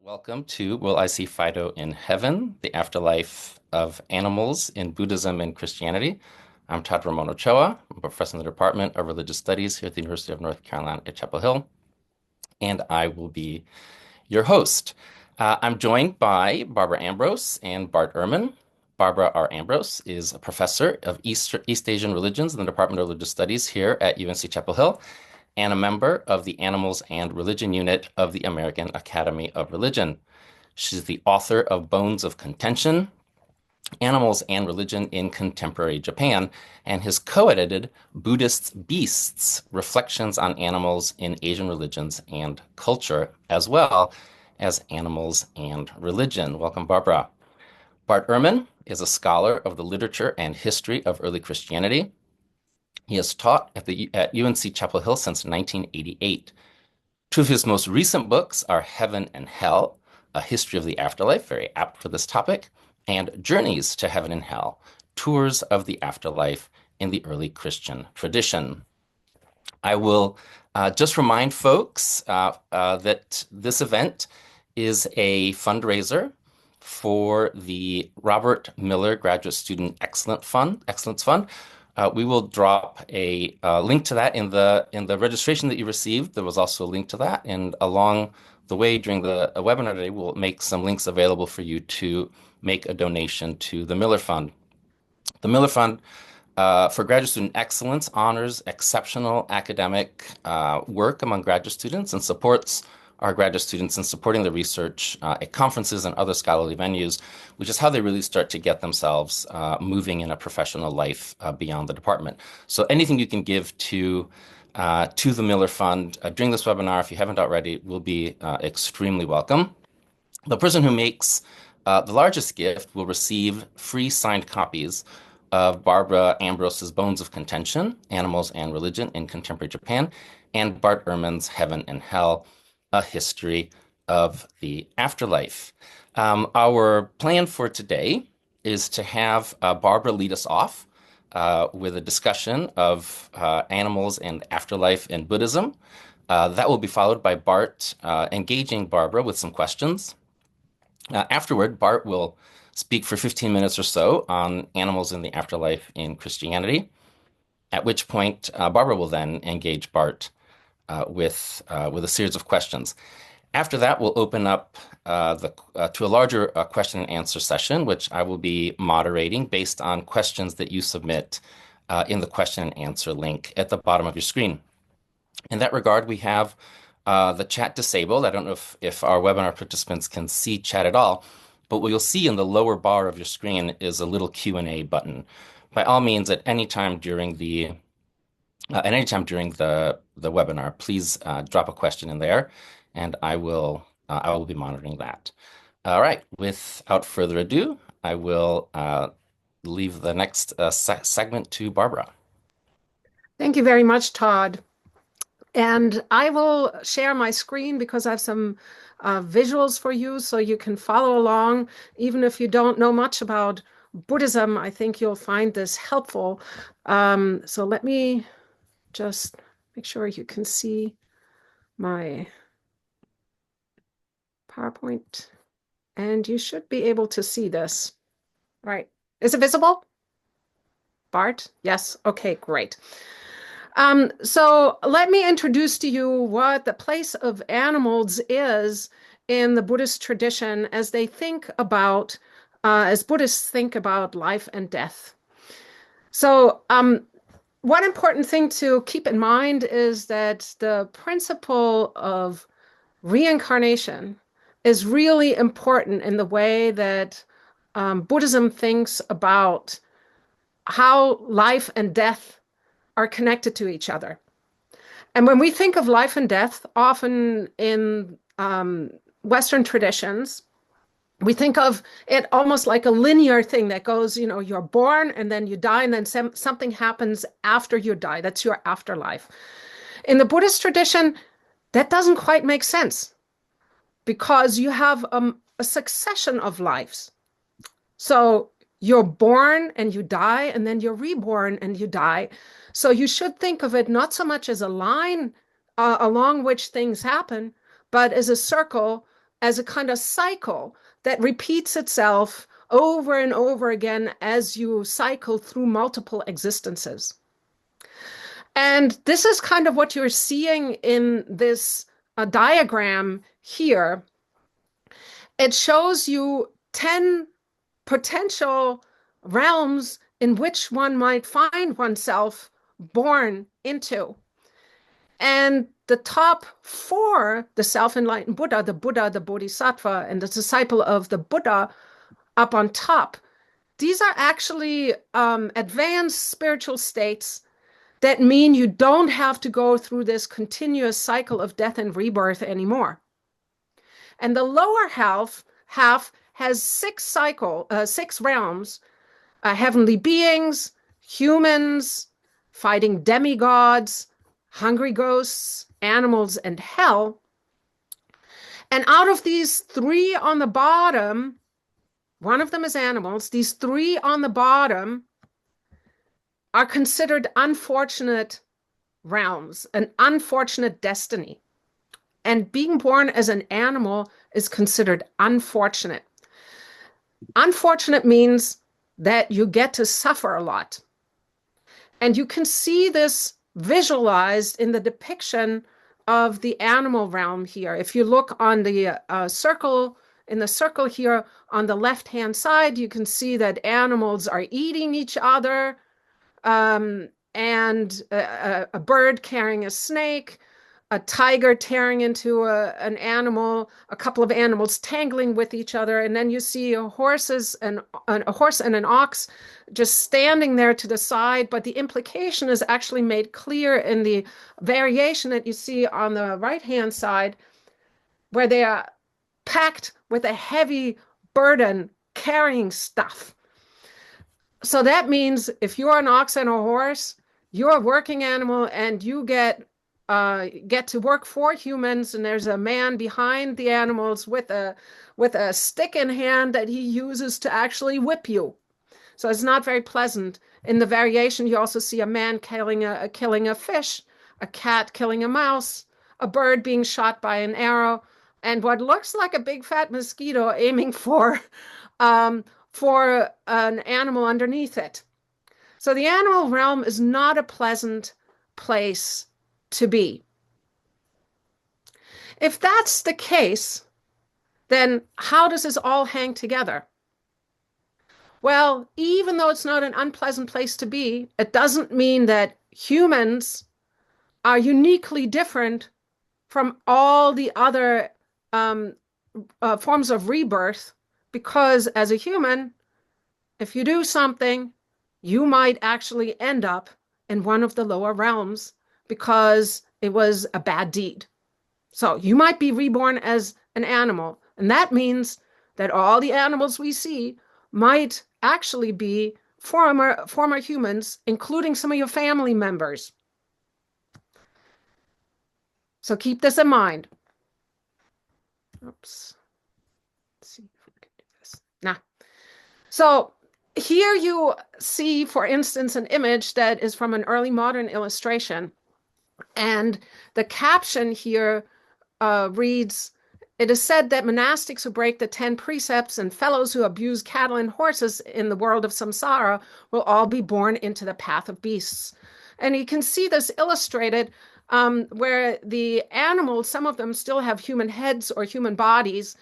Welcome to Will I See Fido in Heaven? The Afterlife of Animals in Buddhism and Christianity. I'm Todd Ramon Ochoa. I'm a professor in the Department of Religious Studies here at the University of North Carolina at Chapel Hill, and I will be your host. I'm joined by Barbara Ambros and Bart Ehrman. Barbara R. Ambros is a professor of East Asian religions in the Department of Religious Studies here at UNC Chapel Hill, and a member of the Animals and Religion Unit of the American Academy of Religion. She's the author of Bones of Contention, Animals and Religion in Contemporary Japan, and has co-edited Buddhist Beasts, Reflections on Animals in Asian Religions and Culture, as well as Animals and Religion. Welcome, Barbara. Bart Ehrman is a scholar of the literature and history of early Christianity. He has taught at UNC Chapel Hill since 1988. Two of his most recent books are Heaven and Hell, A History of the Afterlife, very apt for this topic, and Journeys to Heaven and Hell, Tours of the Afterlife in the Early Christian Tradition. I will just remind folks that this event is a fundraiser for the Robert Miller Graduate Student Excellence Fund. We will drop a link to that in the registration that you received. There was also a link to that, and along the way during the webinar today, we'll make some links available for you to make a donation to the Miller Fund. The Miller Fund for Graduate Student Excellence honors exceptional academic work among graduate students and supports our graduate students in supporting the research at conferences and other scholarly venues, which is how they really start to get themselves moving in a professional life beyond the department. So anything you can give to the Miller Fund during this webinar, if you haven't already, will be extremely welcome. The person who makes the largest gift will receive free signed copies of Barbara Ambros's Bones of Contention, Animals and Religion in Contemporary Japan, and Bart Ehrman's Heaven and Hell, A History of the Afterlife. Our plan for today is to have Barbara lead us off with a discussion of animals and afterlife in Buddhism. That will be followed by Bart engaging Barbara with some questions. Afterward, Bart will speak for 15 minutes or so on animals in the afterlife in Christianity, at which point Barbara will then engage Bart with a series of questions. After that, we'll open up to a larger question and answer session, which I will be moderating based on questions that you submit in the question and answer link at the bottom of your screen. In that regard, we have the chat disabled. I don't know if our webinar participants can see chat at all, but what you'll see in the lower bar of your screen is a little Q&A button. By all means, at any time during the webinar, please drop a question in there, and I will be monitoring that. All right, without further ado, I will leave the next segment to Barbara. Thank you very much, Todd. And I will share my screen because I have some visuals for you so you can follow along. Even if you don't know much about Buddhism, I think you'll find this helpful. So let me just make sure you can see my PowerPoint, and you should be able to see this. Right. Is it visible? Bart? Yes. Okay, great. So let me introduce to you what the place of animals is in the Buddhist tradition as they think about, as Buddhists think about life and death. So one important thing to keep in mind is that the principle of reincarnation is really important in the way that Buddhism thinks about how life and death are connected to each other. And when we think of life and death, often in Western traditions, we think of it almost like a linear thing that goes, you're born and then you die and then something happens after you die. That's your afterlife. In the Buddhist tradition, that doesn't quite make sense because you have a succession of lives. So you're born and you die, and then you're reborn and you die. So you should think of it not so much as a line along which things happen, but as a circle as a kind of cycle that repeats itself over and over again as you cycle through multiple existences. And this is kind of what you're seeing in this diagram here. It shows you 10 potential realms in which one might find oneself born into. And the top four, the self-enlightened Buddha, the Bodhisattva, and the disciple of the Buddha up on top, these are actually advanced spiritual states that mean you don't have to go through this continuous cycle of death and rebirth anymore. And the lower half has six realms, heavenly beings, humans, fighting demigods, hungry ghosts, animals, and hell. And out of these three on the bottom, one of them is animals, these three on the bottom are considered unfortunate realms, an unfortunate destiny. And being born as an animal is considered unfortunate. Unfortunate means that you get to suffer a lot. And you can see this visualized in the depiction of the animal realm here. If you look on the circle, in the circle here on the left-hand side, you can see that animals are eating each other, and a bird carrying a snake, a tiger tearing into an animal, a couple of animals tangling with each other, and then you see a horse and an ox just standing there to the side. But the implication is actually made clear in the variation that you see on the right-hand side, where they are packed with a heavy burden carrying stuff. So that means if you're an ox and a horse, you're a working animal and you get to work for humans, and there's a man behind the animals with a stick in hand that he uses to actually whip you. So it's not very pleasant. In the variation, you also see a man killing a fish, a cat killing a mouse, a bird being shot by an arrow, and what looks like a big fat mosquito aiming for an animal underneath it. So the animal realm is not a pleasant place to be. If that's the case, then how does this all hang together? Well, even though it's not an unpleasant place to be, it doesn't mean that humans are uniquely different from all the other forms of rebirth, because as a human, if you do something, you might actually end up in one of the lower realms because it was a bad deed. So you might be reborn as an animal, and that means that all the animals we see might actually be former humans, including some of your family members. So keep this in mind. Oops. Let's see if we can do this. Nah. So here you see, for instance, an image that is from an early modern illustration. And the caption here reads, "It is said that monastics who break the 10 precepts and fellows who abuse cattle and horses in the world of samsara will all be born into the path of beasts." And you can see this illustrated where the animals, some of them still have human heads or human bodies,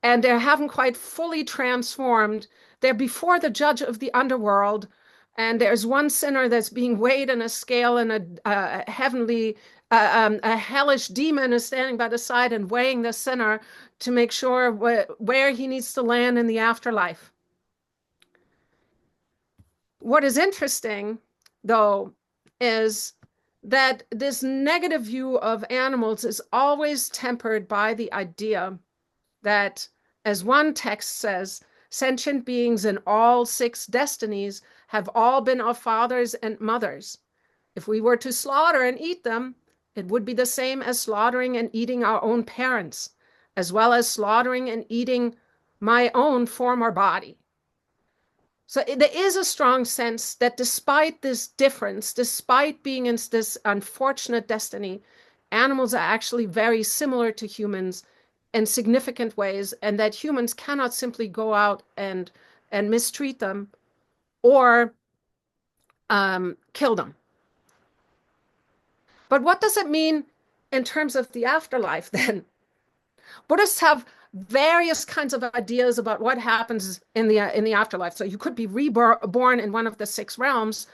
and they haven't quite fully transformed. They're before the judge of the underworld, and there's one sinner that's being weighed in a scale, and a hellish demon is standing by the side and weighing the sinner to make sure where he needs to land in the afterlife. What is interesting, though, is that this negative view of animals is always tempered by the idea that, as one text says, sentient beings in all 6 destinies have all been our fathers and mothers. If we were to slaughter and eat them, it would be the same as slaughtering and eating our own parents, as well as slaughtering and eating my own former body. So there is a strong sense that despite this difference, despite being in this unfortunate destiny, animals are actually very similar to humans in significant ways, and that humans cannot simply go out and mistreat them or kill them. But what does it mean in terms of the afterlife then? Buddhists have various kinds of ideas about what happens in the afterlife. So you could be reborn in one of the six realms,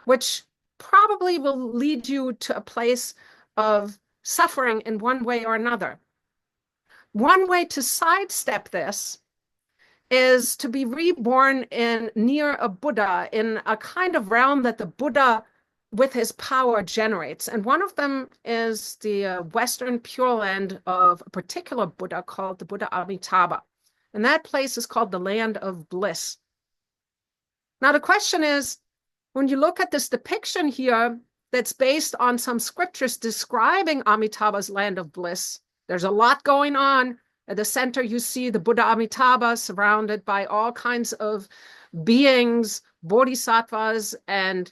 which probably will lead you to a place of suffering in one way or another. One way to sidestep this is to be reborn in near a Buddha, in a kind of realm that the Buddha with his power generates. And one of them is the Western Pure Land of a particular Buddha called the Buddha Amitabha. And that place is called the Land of Bliss. Now, the question is, when you look at this depiction here, that's based on some scriptures describing Amitabha's land of bliss, there's a lot going on. At the center, you see the Buddha Amitabha surrounded by all kinds of beings, bodhisattvas, and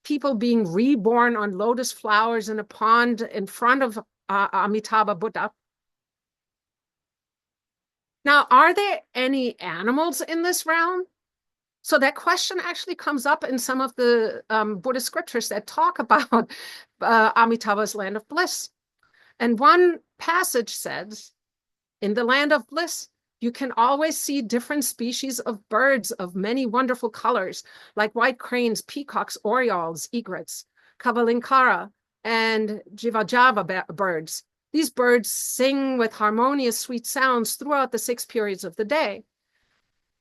people being reborn on lotus flowers in a pond in front of Amitabha Buddha. Now, are there any animals in this realm? So that question actually comes up in some of the Buddhist scriptures that talk about Amitabha's land of bliss. And one passage says, in the land of bliss, you can always see different species of birds of many wonderful colors, like white cranes, peacocks, orioles, egrets, kavalinkara, and jivajava birds. These birds sing with harmonious, sweet sounds throughout the 6 periods of the day.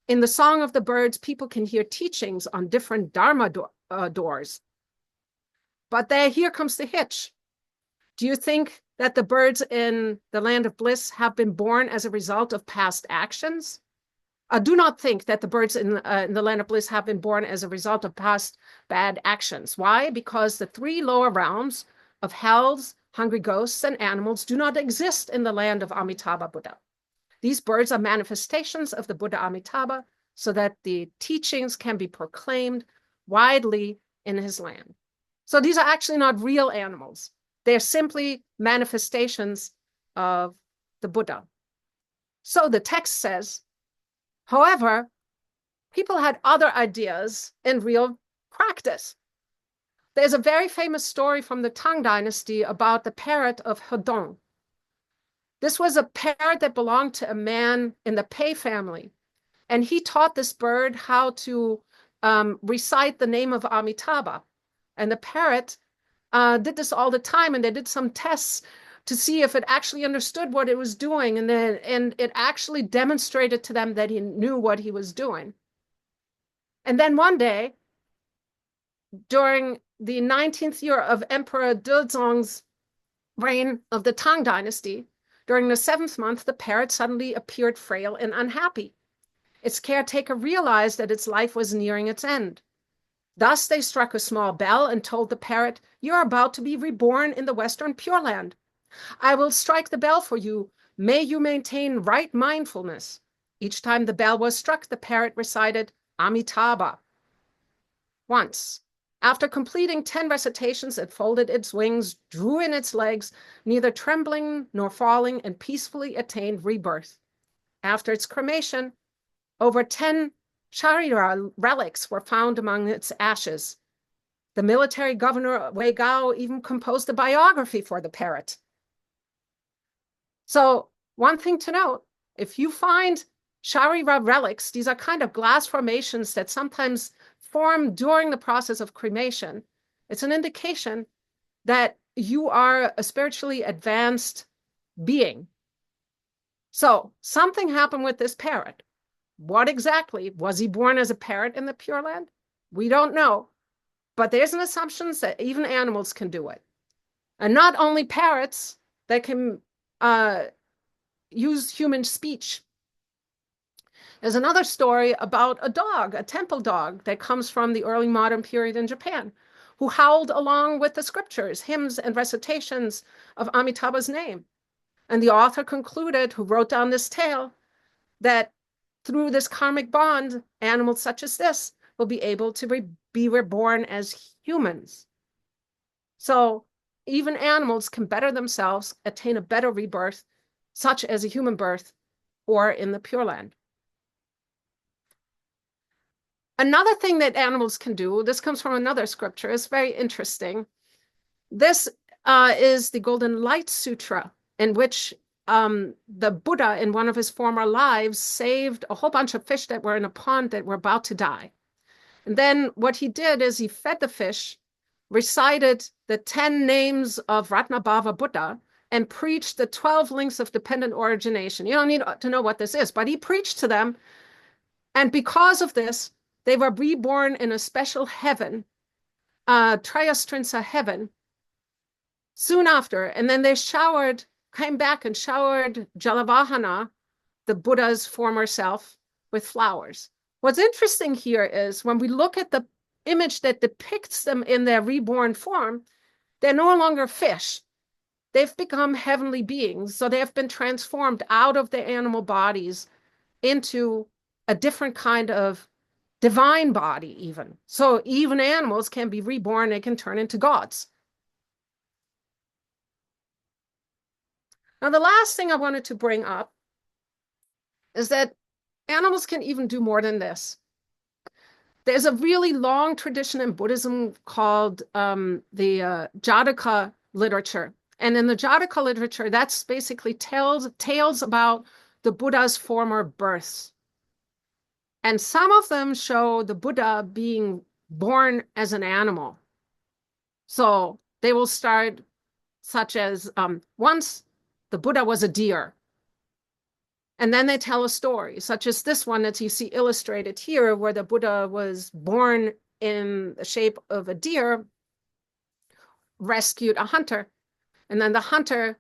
In the song of the birds, people can hear teachings on different Dharma doors. But here comes the hitch. Do you think that the birds in the land of bliss have been born as a result of past actions? Do not think that the birds in the land of bliss have been born as a result of past bad actions. Why? Because the 3 lower realms of hells, hungry ghosts, and animals do not exist in the land of Amitabha Buddha. These birds are manifestations of the Buddha Amitabha so that the teachings can be proclaimed widely in his land. So these are actually not real animals. They're simply manifestations of the Buddha. So the text says, however, people had other ideas in real practice. There's a very famous story from the Tang Dynasty about the parrot of Hedong. This was a parrot that belonged to a man in the Pei family. And he taught this bird how to recite the name of Amitabha. And the parrot did this all the time. And they did some tests to see if it actually understood what it was doing. And it actually demonstrated to them that he knew what he was doing. And then one day, during the 19th year of Emperor Dezong's reign of the Tang Dynasty, during the 7th month, the parrot suddenly appeared frail and unhappy. Its caretaker realized that its life was nearing its end. Thus, they struck a small bell and told the parrot, "You're about to be reborn in the Western Pure Land. I will strike the bell for you. May you maintain right mindfulness." Each time the bell was struck, the parrot recited Amitabha once. After completing 10 recitations, it folded its wings, drew in its legs, neither trembling nor falling, and peacefully attained rebirth. After its cremation, over 10 Sharira relics were found among its ashes. The military governor Wei Gao even composed a biography for the parrot. So one thing to note, if you find Sharira relics, these are kind of glass formations that sometimes form during the process of cremation. It's an indication that you are a spiritually advanced being. So something happened with this parrot. What exactly? Was he born as a parrot in the Pure Land? We don't know. But there's an assumption that even animals can do it. And not only parrots that can use human speech. There's another story about a dog, a temple dog that comes from the early modern period in Japan, who howled along with the scriptures, hymns, and recitations of Amitabha's name. And the author concluded, who wrote down this tale, that through this karmic bond, animals such as this will be able to be reborn as humans. So even animals can better themselves, attain a better rebirth, such as a human birth or in the Pure Land. Another thing that animals can do, this comes from another scripture, is very interesting. This is the Golden Light Sutra, in which the Buddha, in one of his former lives, saved a whole bunch of fish that were in a pond that were about to die. And then what he did is he fed the fish, recited the 10 names of Ratnabhava Buddha, and preached the 12 links of dependent origination. You don't need to know what this is, but he preached to them. And because of this, they were reborn in a special heaven, Trayastrinsa heaven, soon after. And then they came back and showered Jalavahana, the Buddha's former self, with flowers. What's interesting here is when we look at the image that depicts them in their reborn form, they're no longer fish. They've become heavenly beings. So they have been transformed out of their animal bodies into a different kind of divine body even. So even animals can be reborn, they can turn into gods. Now, the last thing I wanted to bring up is that animals can even do more than this. There's a really long tradition in Buddhism called the Jataka literature. And in the Jataka literature, that's basically tales about the Buddha's former births. And some of them show the Buddha being born as an animal. So they will start such as once the Buddha was a deer. And then they tell a story, such as this one that you see illustrated here, where the Buddha was born in the shape of a deer, rescued a hunter. And then the hunter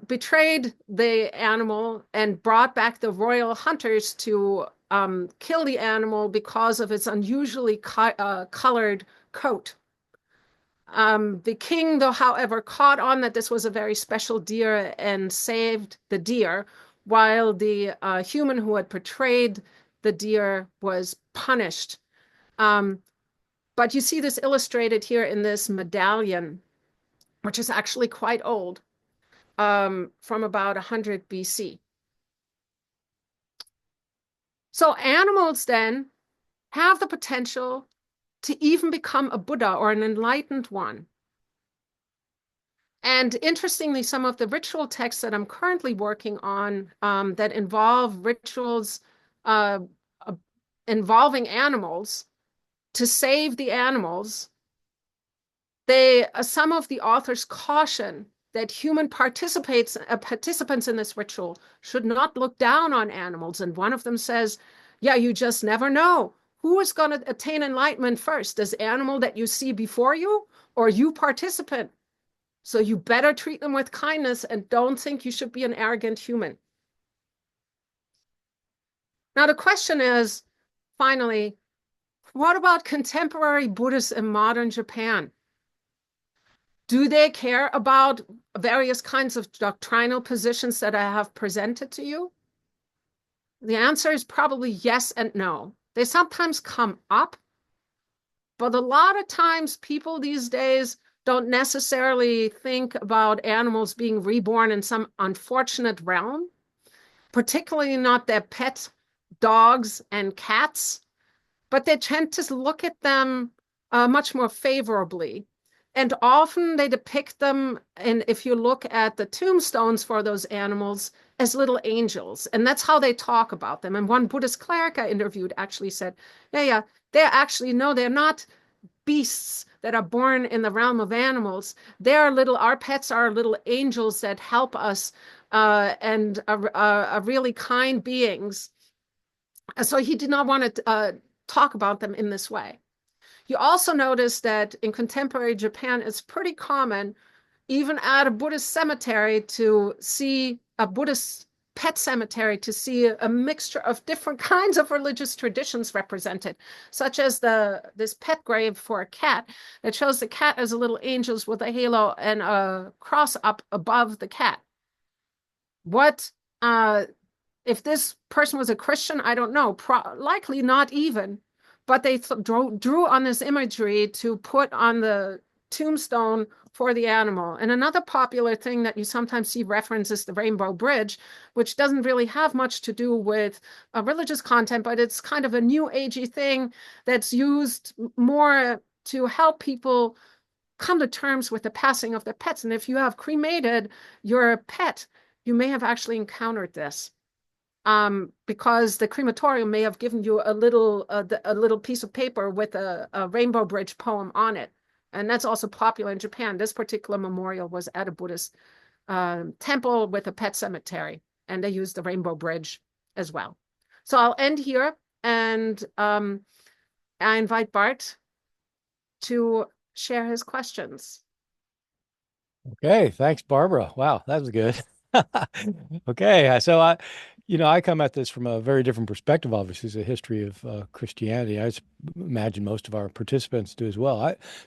betrayed the animal and brought back the royal hunters to kill the animal because of its unusually colored coat. The king, though, however, caught on that this was a very special deer and saved the deer, while the human who had betrayed the deer was punished. But you see this illustrated here in this medallion, which is actually quite old, from about 100 BC. So animals then have the potential to even become a Buddha or an enlightened one. And interestingly, some of the ritual texts that I'm currently working on that involve rituals involving animals to save the animals, some of the authors caution that human participants in this ritual should not look down on animals. And one of them says, yeah, you just never know. Who is going to attain enlightenment first? This animal that you see before you or you participant? So you better treat them with kindness and don't think you should be an arrogant human. Now, the question is, finally, what about contemporary Buddhists in modern Japan? Do they care about various kinds of doctrinal positions that I have presented to you? The answer is probably yes and no. They sometimes come up, but a lot of times people these days don't necessarily think about animals being reborn in some unfortunate realm, particularly not their pet dogs and cats, but they tend to look at them much more favorably. And often they depict them, and if you look at the tombstones for those animals, as little angels. And that's how they talk about them. And one Buddhist cleric I interviewed actually said, yeah, they're actually, no, they're not beasts that are born in the realm of animals. Our pets are little angels that help us and are really kind beings. So he did not want to talk about them in this way. You also notice that in contemporary Japan, it's pretty common, even at a Buddhist cemetery, to see a Buddhist pet cemetery, to see a mixture of different kinds of religious traditions represented, such as this pet grave for a cat that shows the cat as a little angels with a halo and a cross up above the cat. What if this person was a Christian? I don't know. Likely not even. But they drew on this imagery to put on the tombstone for the animal. And another popular thing that you sometimes see referenced is the rainbow bridge, which doesn't really have much to do with religious content, but it's kind of a new agey thing that's used more to help people come to terms with the passing of their pets. And if you have cremated your pet, you may have actually encountered this. Because the crematorium may have given you a little piece of paper with a Rainbow Bridge poem on it. And that's also popular in Japan. This particular memorial was at a Buddhist temple with a pet cemetery, and they used the Rainbow Bridge as well. So I'll end here, and I invite Bart to share his questions. Okay, thanks, Barbara. Wow, that was good. Okay, so I come at this from a very different perspective. Obviously, it's a history of Christianity. Imagine most of our participants do as well.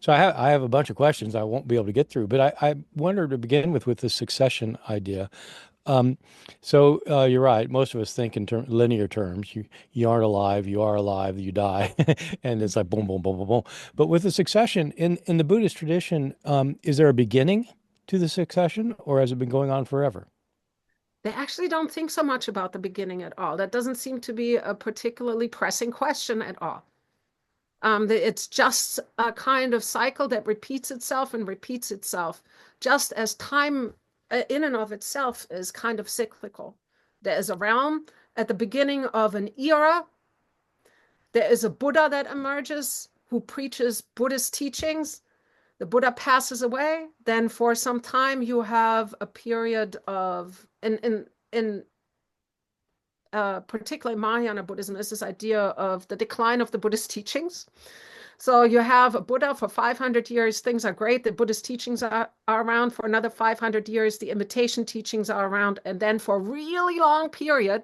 I have a bunch of questions I won't be able to get through, but I wonder to begin with the succession idea. Um, you're right. Most of us think in linear terms. You aren't alive, you are alive, you die, and it's like boom, boom, boom, boom, boom. But with the succession in the Buddhist tradition, is there a beginning to the succession, or has it been going on forever? They actually don't think so much about the beginning at all. That doesn't seem to be a particularly pressing question at all. It's just a kind of cycle that repeats itself and repeats itself, just as time in and of itself is kind of cyclical. There is a realm at the beginning of an era. There is a Buddha that emerges who preaches Buddhist teachings. The Buddha passes away. Then for some time you have a period of in particularly Mahayana Buddhism is this idea of the decline of the Buddhist teachings. So you have a Buddha for 500 years, things are great. The Buddhist teachings are around for another 500 years. The imitation teachings are around. And then for a really long period,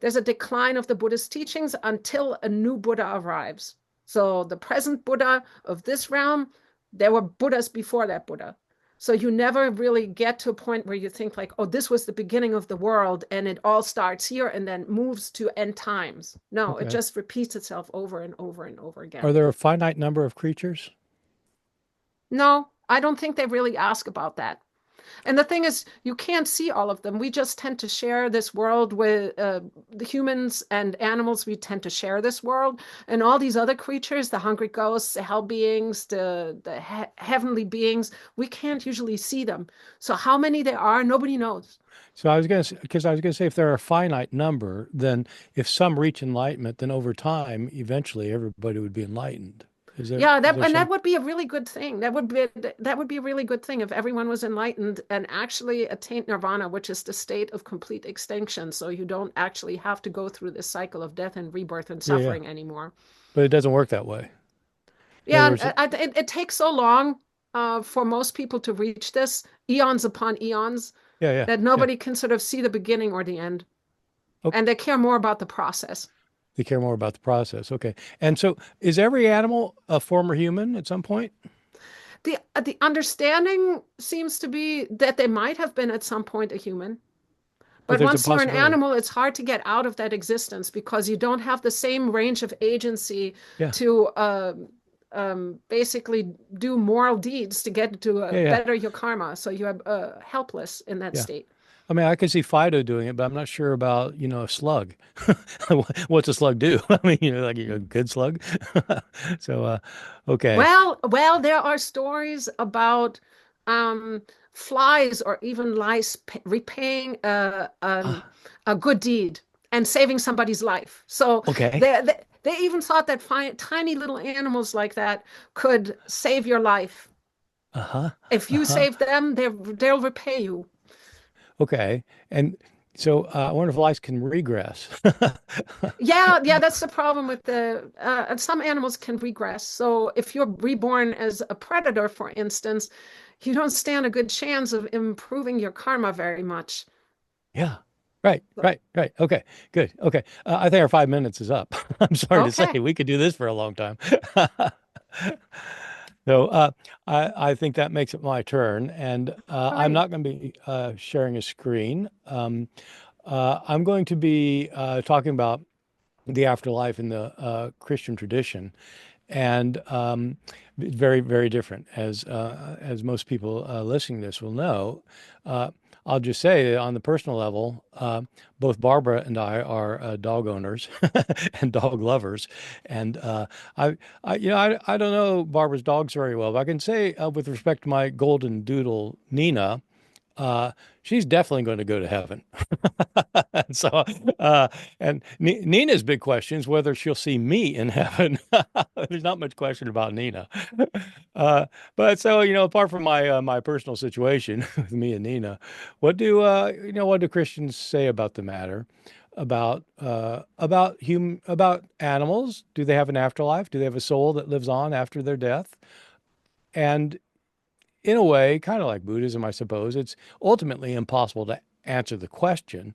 there's a decline of the Buddhist teachings until a new Buddha arrives. So the present Buddha of this realm, there were Buddhas before that Buddha. So you never really get to a point where you think like, oh, this was the beginning of the world and it all starts here and then moves to end times. No, it Okay. just repeats itself over and over and over Are again. there a finite number of creatures? No, I don't think they really ask about that. And the thing is, you can't see all of them. We just tend to share this world with the humans and animals. We tend to share this world, and all these other creatures, the hungry ghosts, the hell beings, the heavenly beings, we can't usually see them. So how many there are, nobody knows. So I was going to, because I was going to say, if there are a finite number, then if some reach enlightenment, then over time, eventually everybody would be enlightened. Yeah, Is there that some? would be a really good thing. That would be a really good thing if everyone was enlightened and actually attained nirvana, which is the state of complete extinction. So you don't actually have to go through this cycle of death and rebirth and Yeah, yeah. suffering anymore. But it doesn't work that way. In other Yeah, words, it takes so long for most people to reach this, eons upon eons, yeah, yeah, that yeah. nobody can sort of see the beginning or the end, Okay. and they care more about the process. They care more about the process. Okay. And so is every animal a former human at some point? The understanding seems to be that they might have been at some point a human. But But there's a once you're an possibility. animal, it's hard to get out of that existence because you don't have the same range of agency Yeah. to basically do moral deeds to get to Yeah, yeah, better your karma. So you're helpless in that yeah. state. I mean, I could see Fido doing it, but I'm not sure about, a slug. What's a slug do? I mean, like a good slug. So, okay. Well, there are stories about um, flies or even lice repaying a good deed and saving somebody's life. So Okay. they even thought that tiny little animals like that could save your life. Uh-huh. If you Uh-huh. save them, they'll repay you. Okay. And so I wonder if lice can regress. Yeah, that's the problem with some animals can regress. So if you're reborn as a predator, for instance, you don't stand a good chance of improving your karma very much. Yeah. Right, So, right, right. Okay, good. Okay. I think our 5 minutes is up. I'm sorry to say okay, we could do this for a long time. So I think that makes it my turn, and all I'm right. not going to be sharing a screen. I'm going to be talking about the afterlife in the Christian tradition. and very, very different, as most people listening to this will know. Uh, I'll just say that on the personal level, both Barbara and I are dog owners and dog lovers, and I don't know Barbara's dogs very well, but I can say with respect to my golden doodle Nina, uh, she's definitely going to go to heaven. So, uh, and Nina's big question is whether she'll see me in heaven. There's not much question about Nina. Uh, but so, apart from my personal situation with me and Nina, what do Christians say about the matter? About animals? Do they have an afterlife? Do they have a soul that lives on after their death? And in a way, kind of like Buddhism, I suppose, it's ultimately impossible to answer the question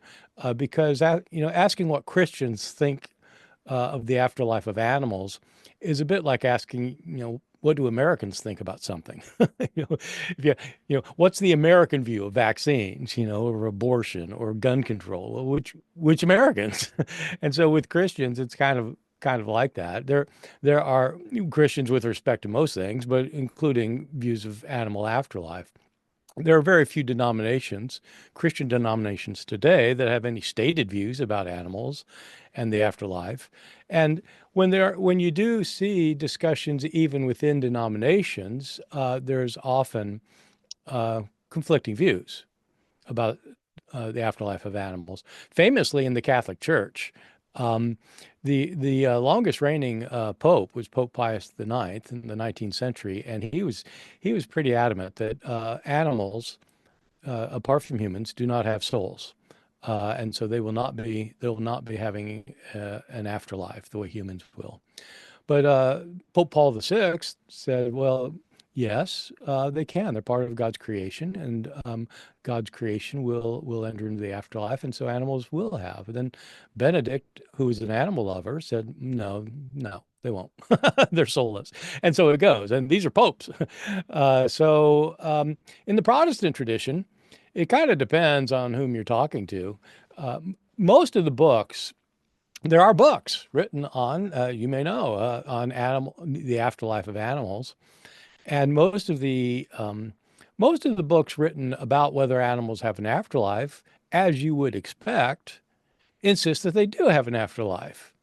because asking what Christians think of the afterlife of animals is a bit like asking, what do Americans think about something? If what's the American view of vaccines, or abortion or gun control? Well, which Americans? And so with Christians, it's kind of like that. There are Christians with respect to most things, but including views of animal afterlife. There are very few denominations, Christian denominations today, that have any stated views about animals and the afterlife. And when you do see discussions even within denominations, there's often conflicting views about the afterlife of animals. Famously, in the Catholic Church, um, the longest reigning pope was Pope Pius IX in the 19th century, and he was pretty adamant that animals, apart from humans, do not have souls, and so they will not be having an afterlife the way humans will. But Pope Paul VI said, well, yes, they can. They're part of God's creation, and God's creation will enter into the afterlife, and so animals will have. And then Benedict, who is an animal lover, said, no, no, they won't. They're soulless. And so it goes. And these are popes. In the Protestant tradition, it kind of depends on whom you're talking to. Uh, Most of the books there are books written on, you may know, on the afterlife of animals, and most of the books written about whether animals have an afterlife, as you would expect, insist that they do have an afterlife,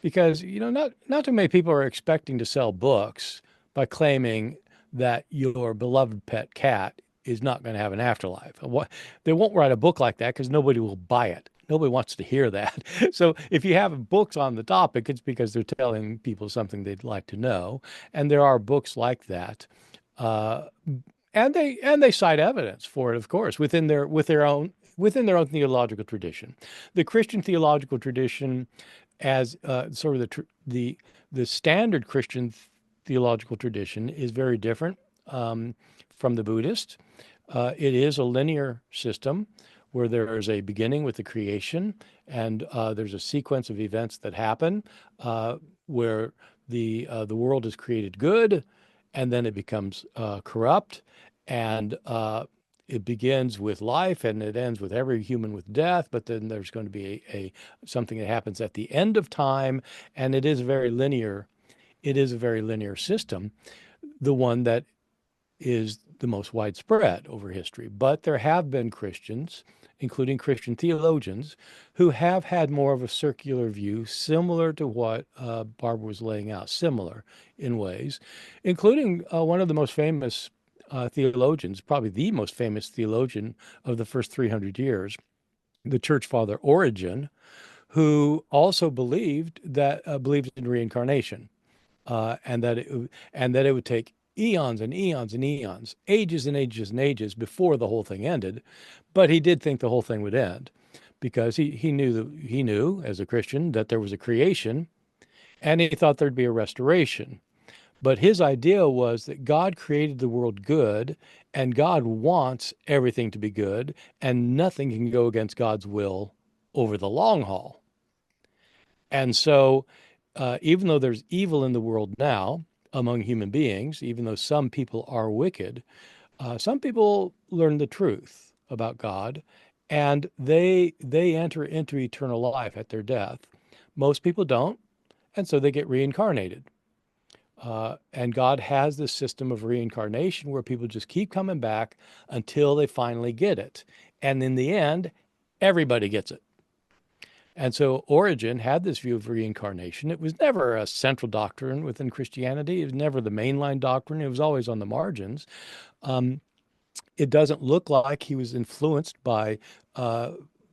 because not too many people are expecting to sell books by claiming that your beloved pet cat is not going to have an afterlife. They won't write a book like that because nobody will buy it. Nobody wants to hear that. So if you have books on the topic, it's because they're telling people something they'd like to know. And there are books like that. Uh, and they cite evidence for it, of course, within their own theological tradition. The Christian theological tradition, as sort of the standard Christian theological tradition, is very different from the Buddhist. It is a linear system where there is a beginning with the creation, and there's a sequence of events that happen where the world is created good, and then it becomes corrupt, and it begins with life and it ends with every human with death. But then there's going to be a something that happens at the end of time, and it is very linear. It is a very linear system, the one that is the most widespread over history. But there have been Christians, including Christian theologians, who have had more of a circular view, similar to what Barbara was laying out, similar in ways, including one of the most famous theologians, probably the most famous theologian of the first 300 years, the church father Origen, who also believed in reincarnation, and that it would take eons and eons and eons, ages and ages and ages before the whole thing ended. But he did think the whole thing would end because he knew as a Christian that there was a creation, and he thought there'd be a restoration. But his idea was that God created the world good, and God wants everything to be good, and nothing can go against God's will over the long haul. And so, even though there's evil in the world now among human beings, even though some people are wicked, some people learn the truth about God, and they enter into eternal life at their death. Most people don't, and so they get reincarnated. And God has this system of reincarnation where people just keep coming back until they finally get it. And in the end, everybody gets it. And so Origen had this view of reincarnation. It was never a central doctrine within Christianity. It was never the mainline doctrine. It was always on the margins. Um, it doesn't look like he was influenced by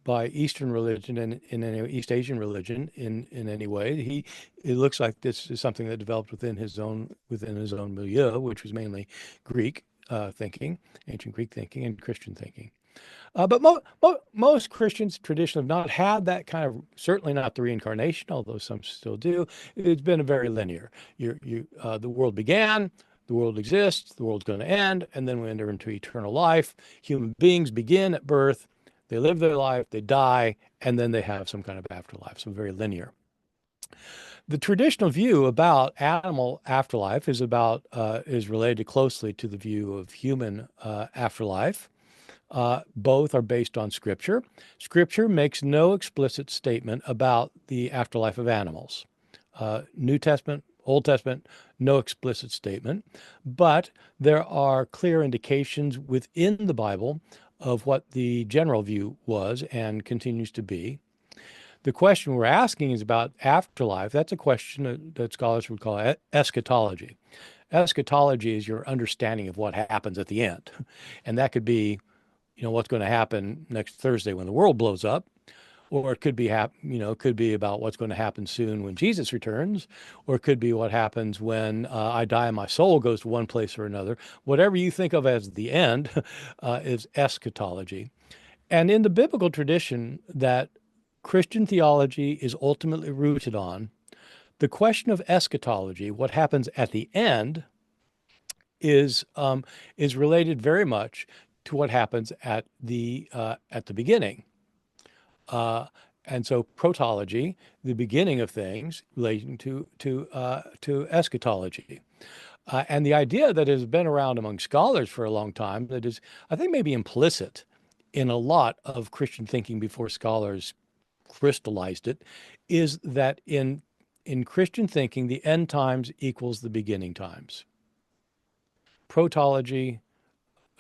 Eastern religion and in any East Asian religion in any way. It looks like this is something that developed within his own milieu, which was mainly Greek thinking, ancient Greek thinking, and Christian thinking. But most Christians traditionally have not had that kind of, certainly not the reincarnation, although some still do. It's been a very linear. The world began, the world exists, the world's going to end, and then we enter into eternal life. Human beings begin at birth, they live their life, they die, and then they have some kind of afterlife. So very linear. The traditional view about animal afterlife is related closely to the view of human afterlife. Both are based on Scripture. Scripture makes no explicit statement about the afterlife of animals. New Testament, Old Testament, no explicit statement, but there are clear indications within the Bible of what the general view was and continues to be. The question we're asking is about afterlife. That's a question that scholars would call eschatology. Eschatology is your understanding of what happens at the end. And that could be what's going to happen next Thursday when the world blows up, or it could be could be about what's going to happen soon when Jesus returns, or it could be what happens when I die and my soul goes to one place or another. Whatever you think of as the end is eschatology. And in the biblical tradition that Christian theology is ultimately rooted on, the question of eschatology, what happens at the end, is related very much to what happens at the beginning. And so protology, the beginning of things, relating to eschatology. And the idea that has been around among scholars for a long time, that is, I think, maybe implicit in a lot of Christian thinking before scholars crystallized it, is that in Christian thinking, the end times equals the beginning times. Protology,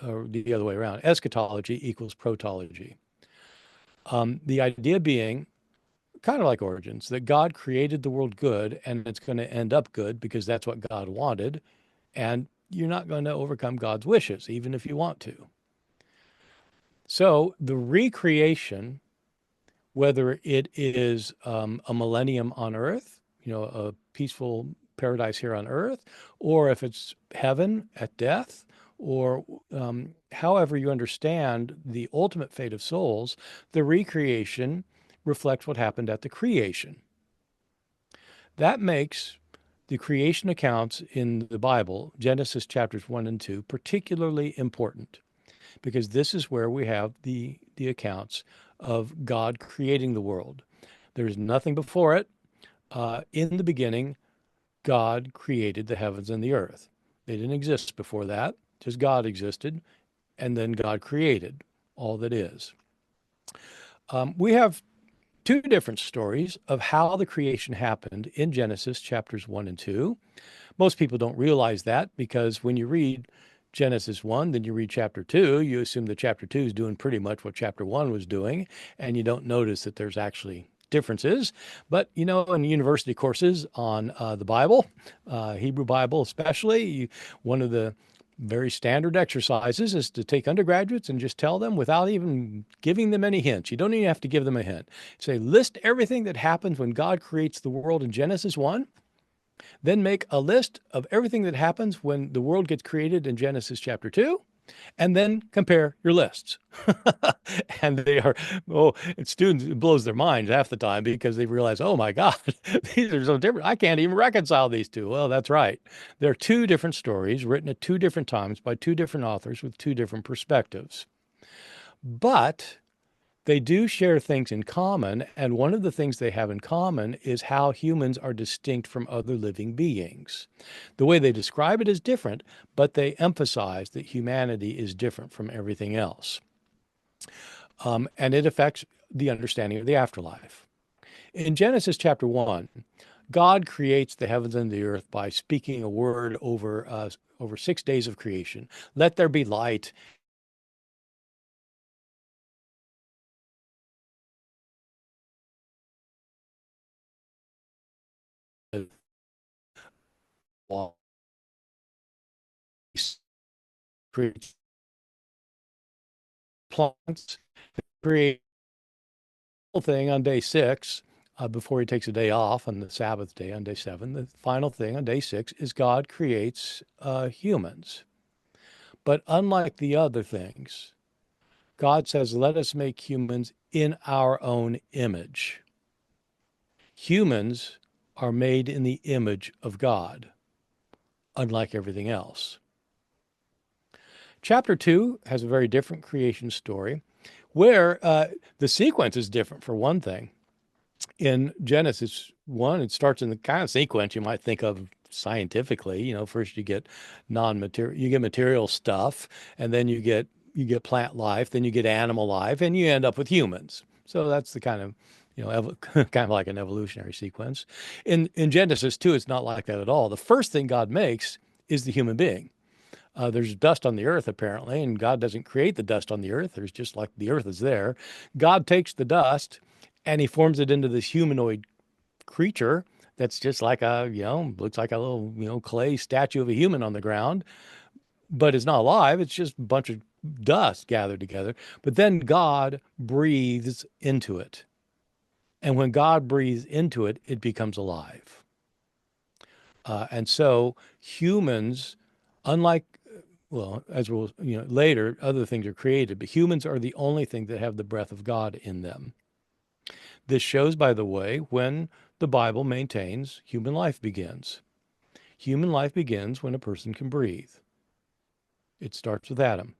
or the other way around, eschatology equals protology. The idea being, kind of like Origins, that God created the world good and it's going to end up good because that's what God wanted. And you're not going to overcome God's wishes, even if you want to. So the recreation, whether it is a millennium on earth, a peaceful paradise here on earth, or if it's heaven at death, or however you understand the ultimate fate of souls, the recreation reflects what happened at the creation. That makes the creation accounts in the Bible, Genesis chapters 1 and 2, particularly important, because this is where we have the accounts of God creating the world. There's nothing before it. In the beginning, God created the heavens and the earth. They didn't exist before that, just God existed, and then God created all that is. We have two different stories of how the creation happened in Genesis chapters 1 and 2. Most people don't realize that because when you read Genesis 1, then you read chapter 2, you assume that chapter 2 is doing pretty much what chapter 1 was doing, and you don't notice that there's actually differences. But, in university courses on the Bible, Hebrew Bible especially, one of the very standard exercises is to take undergraduates and just tell them without even giving them any hints. You don't even have to give them a hint. Say, list everything that happens when God creates the world in Genesis 1. Then make a list of everything that happens when the world gets created in Genesis chapter 2, and then compare your lists. And they are, students, it blows their minds half the time because they realize, oh my God, these are so different. I can't even reconcile these two. Well, that's right. They're two different stories written at two different times by two different authors with two different perspectives. But they do share things in common, and one of the things they have in common is how humans are distinct from other living beings. The way they describe it is different, but they emphasize that humanity is different from everything else. And it affects the understanding of the afterlife. In Genesis chapter 1, God creates the heavens and the earth by speaking a word over 6 days of creation. Let there be light. Creates plants, create thing on day 6, before he takes a day off on the Sabbath day on day 7. The final thing on day 6 is God creates humans. But unlike the other things, God says, let us make humans in our own image. Humans are made in the image of God, unlike everything else. Chapter 2 has a very different creation story where the sequence is different, for one thing. In Genesis 1, it starts in the kind of sequence you might think of scientifically. First you get material stuff, and then you get plant life, then you get animal life, and you end up with humans. So that's the kind of kind of like an evolutionary sequence. In Genesis 2, it's not like that at all. The first thing God makes is the human being. There's dust on the earth, apparently, and God doesn't create the dust on the earth. There's just like the earth is there. God takes the dust and he forms it into this humanoid creature that's just like looks like a little, clay statue of a human on the ground, but it's not alive. It's just a bunch of dust gathered together. But then God breathes into it. And when God breathes into it, it becomes alive. And so humans, unlike, well, as we'll, later, other things are created, but humans are the only thing that have the breath of God in them. This shows, by the way, when the Bible maintains human life begins. Human life begins when a person can breathe. It starts with Adam.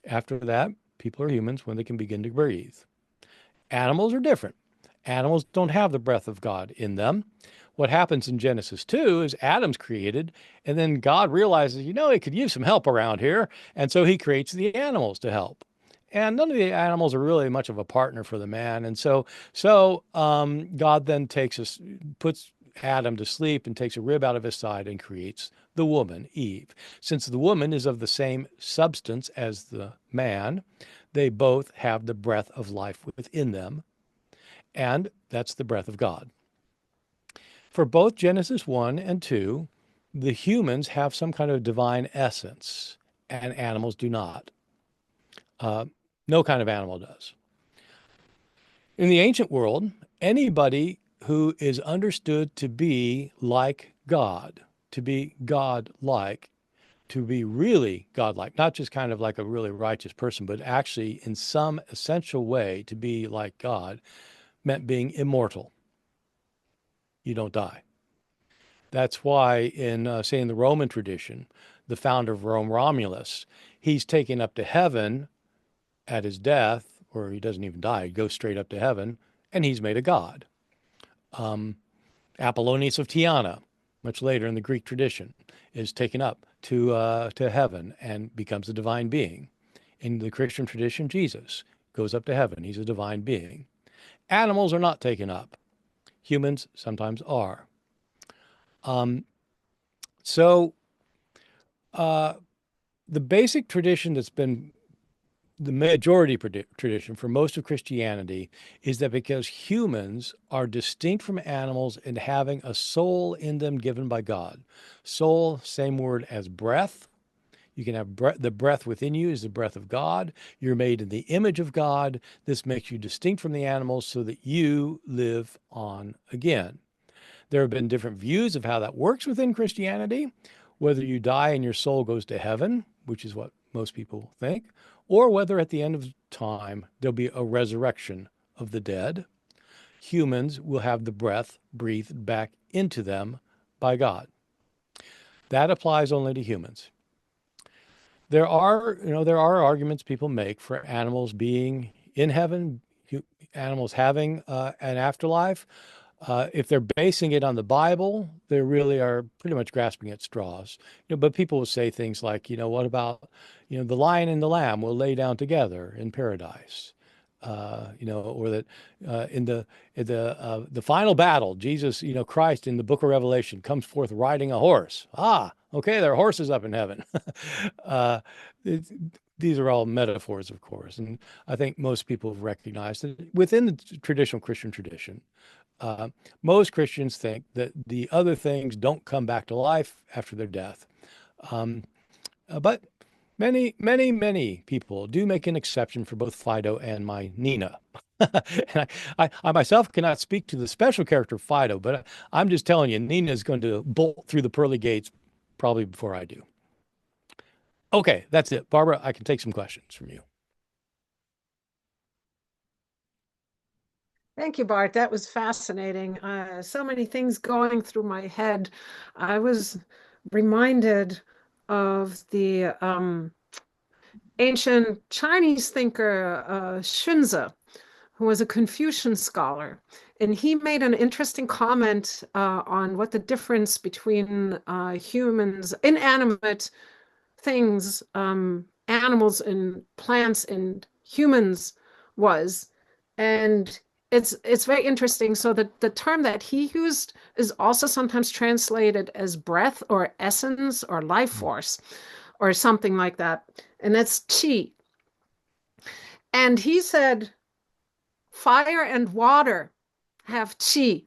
After that, people are humans when they can begin to breathe. Animals are different. Animals don't have the breath of God in them. What happens in Genesis 2 is Adam's created, and then God realizes, he could use some help around here, and so he creates the animals to help. And none of the animals are really much of a partner for the man. And so God then puts Adam to sleep and takes a rib out of his side and creates the woman, Eve. Since the woman is of the same substance as the man, they both have the breath of life within them. And that's the breath of God. For both Genesis 1 and 2, the humans have some kind of divine essence, and animals do not. No kind of animal does. In the ancient world, anybody who is understood to be like God, to be God-like, to be really God-like, not just kind of like a really righteous person, but actually in some essential way to be like God, meant being immortal. You don't die. That's why in, say, in the Roman tradition, the founder of Rome, Romulus, he's taken up to heaven at his death, or he doesn't even die, he goes straight up to heaven, and he's made a god. Apollonius of Tyana, much later in the Greek tradition, is taken up to heaven and becomes a divine being. In the Christian tradition, Jesus goes up to heaven. He's a divine being. Animals are not taken up. Humans sometimes are. So the basic tradition that's been the majority tradition for most of Christianity is that because humans are distinct from animals in having a soul in them given by God. Soul, same word as breath. You can have the breath within you is the breath of God. You're made in the image of God. This makes you distinct from the animals so that you live on again. There have been different views of how that works within Christianity, whether you die and your soul goes to heaven, which is what most people think, or whether at the end of time there'll be a resurrection of the dead. Humans will have the breath breathed back into them by God. That applies only to humans. There are arguments people make for animals being in heaven, animals having an afterlife. If they're basing it on the Bible, they really are pretty much grasping at straws. But people will say things like, what about, the lion and the lamb will lay down together in paradise. or that in the final battle, Jesus, Christ in the book of Revelation comes forth riding a horse. Ah, okay, there are horses up in heaven. uh, it, these are all metaphors, of course, and I think most people have recognized that within the traditional Christian tradition, uh, most Christians think that the other things don't come back to life after their death. Um, but many, many, many people do make an exception for both Fido and my Nina. And I myself cannot speak to the special character of Fido, but I'm just telling you, Nina is going to bolt through the pearly gates probably before I do. Okay, that's it. Barbara, I can take some questions from you. Thank you, Bart. That was fascinating. So many things going through my head. I was reminded of the ancient Chinese thinker Xunzi, who was a Confucian scholar. And he made an interesting comment on what the difference between humans, inanimate things, animals and plants and humans was. And it's very interesting. So the term that he used is also sometimes translated as breath or essence or life force or something like that. And that's chi. And he said, fire and water have chi.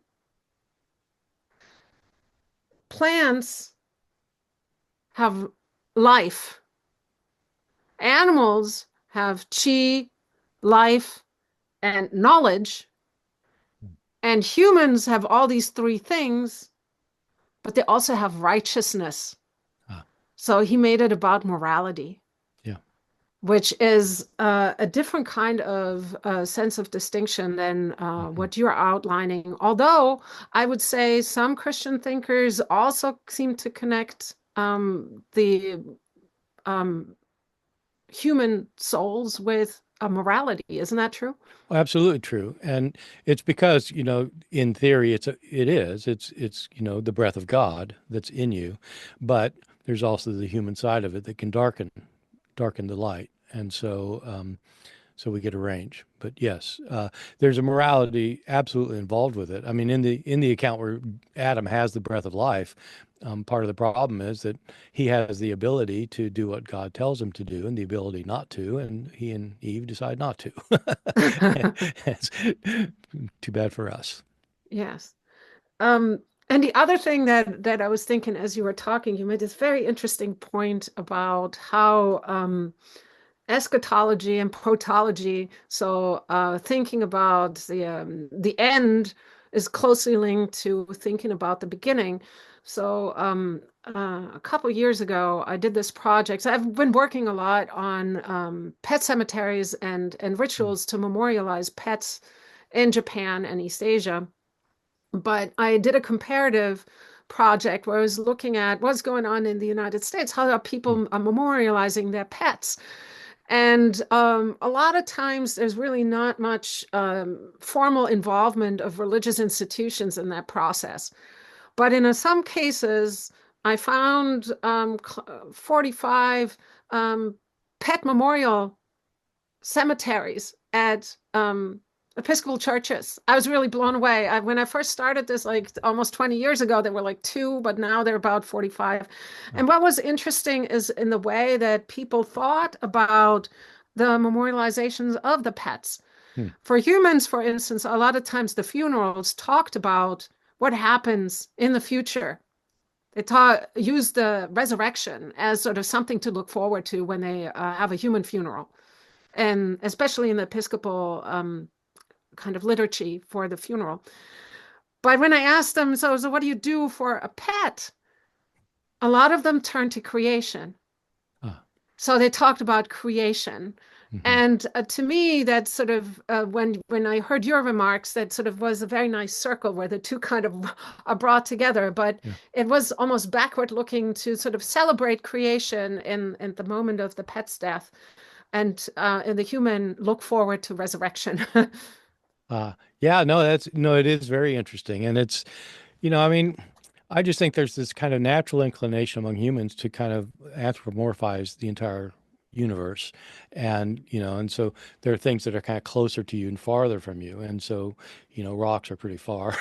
Plants have life. Animals have chi, life, and knowledge. And humans have all these three things, but they also have righteousness. Ah, So he made it about morality, yeah. which is a different kind of sense of distinction than what you're outlining. Although I would say some Christian thinkers also seem to connect the human souls with a morality. Isn't that true? Absolutely true. And it's because, in theory, it's the breath of God that's in you, but there's also the human side of it that can darken the light. And so we get a range. But yes, there's a morality absolutely involved with it. I mean, in the account where Adam has the breath of life, part of the problem is that he has the ability to do what God tells him to do, and the ability not to, and he and Eve decide not to. It's too bad for us. Yes. And the other thing that I was thinking as you were talking, you made this very interesting point about how eschatology and protology, so thinking about the end is closely linked to thinking about the beginning. So a couple years ago, I did this project. So I've been working a lot on pet cemeteries and rituals to memorialize pets in Japan and East Asia. But I did a comparative project where I was looking at what's going on in the United States. How are people memorializing their pets? And a lot of times there's really not much formal involvement of religious institutions in that process. But in some cases, I found 45 pet memorial cemeteries at Episcopal churches. I was really blown away. When I first started this, like almost 20 years ago, there were like two, but now they're about 45. And what was interesting is in the way that people thought about the memorializations of the pets. Hmm. For humans, for instance, a lot of times the funerals talked about what happens in the future. They used the resurrection as sort of something to look forward to when they have a human funeral. And especially in the Episcopal kind of liturgy for the funeral. But when I asked them, so what do you do for a pet? A lot of them turned to creation. Ah. So they talked about creation. And to me, that sort of when I heard your remarks, that sort of was a very nice circle where the two kind of are brought together. But Yeah. it was almost backward looking to sort of celebrate creation in the moment of the pet's death, and the human look forward to resurrection. Yeah, no, it is very interesting. And it's, I mean, I just think there's this kind of natural inclination among humans to kind of anthropomorphize the entire universe. And, and so there are things that are kind of closer to you and farther from you. And so, rocks are pretty far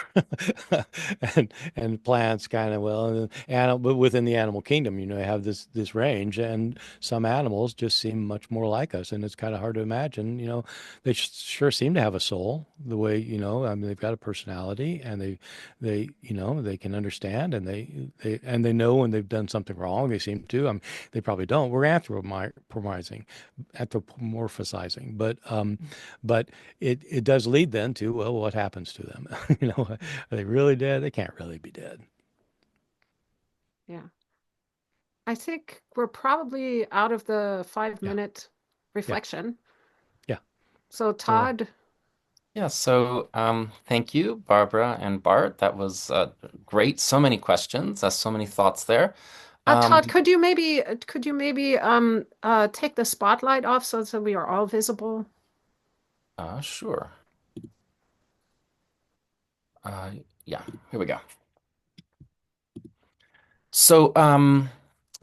and plants kind of, well, but within the animal kingdom, they have this range, and some animals just seem much more like us. And it's kind of hard to imagine, they sure seem to have a soul the way, I mean, they've got a personality, and they can understand, and they know when they've done something wrong. They seem to. They probably don't. We're anthropomorphizing, but it does lead then to, well, what happens to them? Are they really dead? They can't really be dead. Yeah. I think we're probably out of the five Yeah, minute yeah, reflection. yeah. So So Todd, Yeah, so thank you, Barbara and Bart. That was great. So many questions, so many thoughts there. Todd, Um, could you maybe take the spotlight off so that we are all visible? sure. Uh, yeah, here we go. So,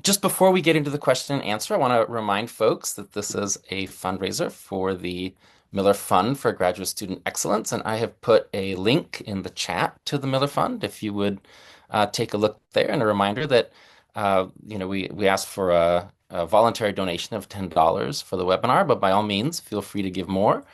just before we get into the question and answer, I want to remind folks that this is a fundraiser for the Miller Fund for Graduate Student Excellence, and I have put a link in the chat to the Miller Fund if you would take a look there. And a reminder that we asked for a voluntary donation of $10 for the webinar, but by all means, feel free to give more.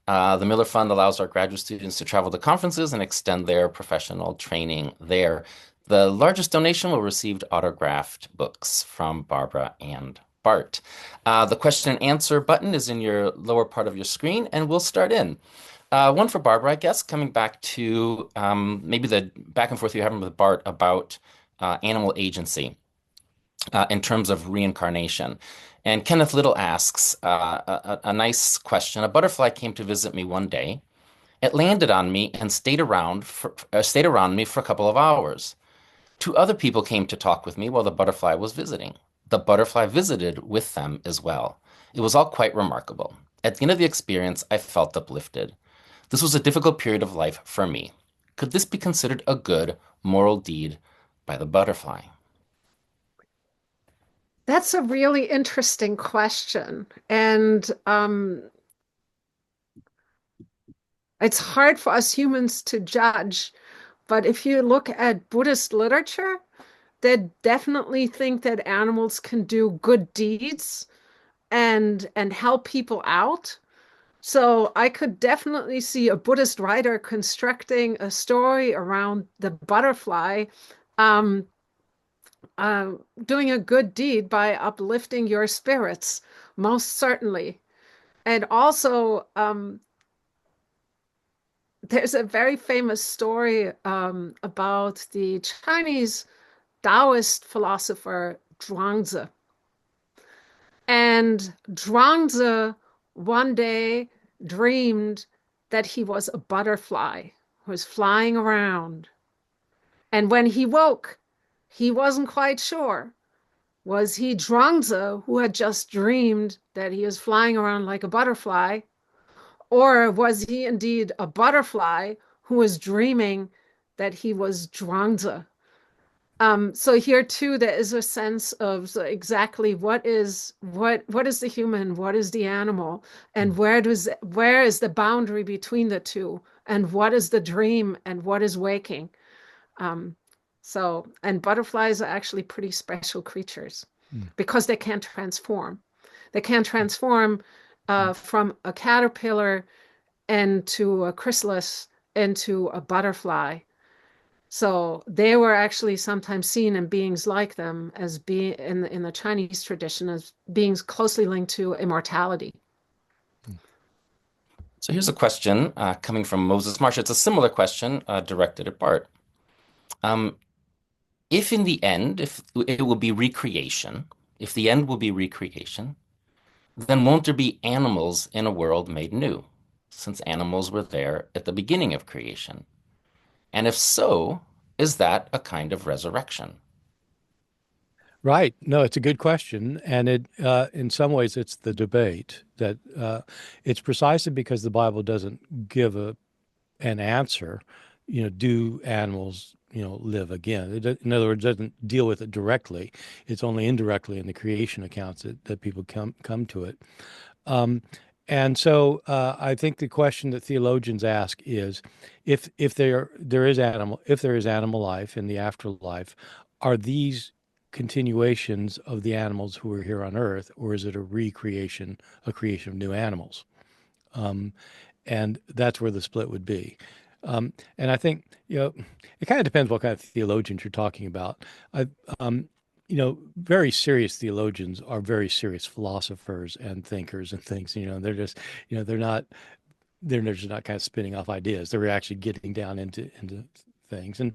The Miller Fund allows our graduate students to travel to conferences and extend their professional training there. The largest donation will receive autographed books from Barbara and Bart. The question and answer button is in your lower part of your screen, and we'll start in. One for Barbara, I guess, coming back to maybe the back and forth you're having with Bart about animal agency in terms of reincarnation. And Kenneth Little asks a nice question. A butterfly came to visit me one day. It landed on me and stayed around me for a couple of hours. Two other people came to talk with me while the butterfly was visiting. The butterfly visited with them as well. It was all quite remarkable. At the end of the experience, I felt uplifted. This was a difficult period of life for me. Could this be considered a good moral deed by the butterfly? That's a really interesting question. And it's hard for us humans to judge. But if you look at Buddhist literature, they definitely think that animals can do good deeds and help people out. So I could definitely see a Buddhist writer constructing a story around the butterfly um, uh, doing a good deed by uplifting your spirits, most certainly. And also, there's a very famous story about the Chinese Taoist philosopher Zhuangzi. And Zhuangzi one day dreamed that he was a butterfly who was flying around. And when he woke, he wasn't quite sure. Was he Zhuangzi who had just dreamed that he was flying around like a butterfly? Or was he indeed a butterfly who was dreaming that he was Zhuangzi? So here too, there is a sense of exactly what is the human, what is the animal, and where is the boundary between the two, and what is the dream and what is waking. Um, and butterflies are actually pretty special creatures Mm, because they can transform. They can transform mm. from a caterpillar into a chrysalis into a butterfly. So they were actually sometimes seen in beings like them as being in the Chinese tradition as beings closely linked to immortality. So here's a question coming from Moses Marsh. It's a similar question directed at Bart. Um, if in the end, if it will be recreation, if the end will be recreation, then won't there be animals in a world made new, since animals were there at the beginning of creation? And if so, is that a kind of resurrection? Right. No, it's a good question. And in some ways, it's the debate that it's precisely because the Bible doesn't give an answer. Do animals, live again. In other words, it doesn't deal with it directly. It's only indirectly in the creation accounts that people come to it. Um, and so I think the question that theologians ask is, if there is animal life in the afterlife, are these continuations of the animals who are here on Earth, or is it a creation of new animals? Um, and that's where the split would be. And I think, it kind of depends what kind of theologians you're talking about. I, um, very serious theologians are very serious philosophers and thinkers and things. They're just, they're not just not kind of spinning off ideas. They're actually getting down into things. And